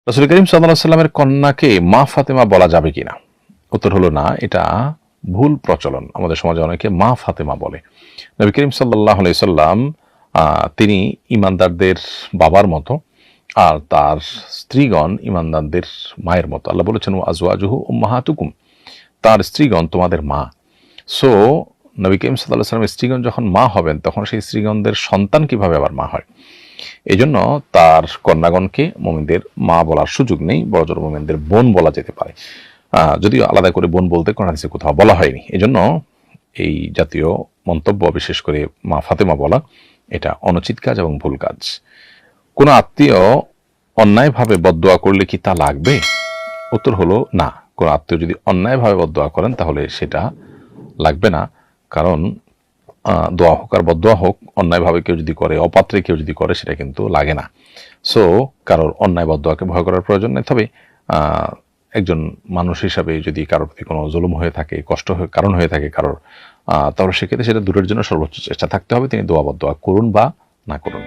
রাসূল করিম সাল্লাল্লাহু আলাইহি সাল্লামের কন্যাকে মা ফাতেমা বলা যাবে কিনা? উত্তর হলো না, এটা ভুল প্রচলন। আমাদের সমাজে অনেকে মা ফাতেমা বলে। নবী করিম সাল্লাল্লাহু আলাইহি সাল্লাম তিনি ঈমানদারদের বাবার মতো, আর তার স্ত্রীগণ ঈমানদারদের মায়ের মতো। আল্লাহ বলেছেন ওয়া আজওয়াজুহু উম্মাহাতুকুম, তার স্ত্রীগণ তোমাদের মা। সো নবী করিম সাল্লাল্লাহু আলাইহি সাল্লামের স্ত্রীগণ যখন মা হবেন, তখন সেই স্ত্রীগণদের সন্তান কিভাবে আবার মা হয়? এজন্য তার কন্যাগণকে মুমিনদের মা বলার সুযোগ নেই, বড়জোর মুমিনদের বোন বলা যেতে পারে। যদিও আলাদা করে বোন বলতে কোরআন হাদিসে কোথাও বলা হয়নি। এজন্য এই জাতীয় মন্তব্য, বিশেষ করে মা ফাতেমা বলা, এটা অনুচিত কাজ এবং ভুল কাজ। কোনো আত্মীয় অন্যায়ভাবে বদদোয়া করলে কি তা লাগবে? উত্তর হলো না। কোনো আত্মীয় যদি অন্যায়ভাবে বদদোয়া করেন তাহলে সেটা লাগবে না। কারণ দোয়া হোক আর বদদোয়া হোক, অন্যায়ভাবে কেউ যদি করে, অপাত্রে কেউ যদি করে, সেটা কিন্তু লাগে না। সো কারোর অন্যায় বদদোয়াকে ভয় করার প্রয়োজন নেই। তবে একজন মানুষ হিসাবে যদি কারোর প্রতি কোনো জুলুম হয়ে থাকে, কষ্ট কারণ হয়ে থাকে কারোর, তাহলে সেক্ষেত্রে সেটা দূরের জন্য সর্বোচ্চ চেষ্টা থাকতে হবে। তিনি দোয়া বদদোয়া করুন বা না করুন।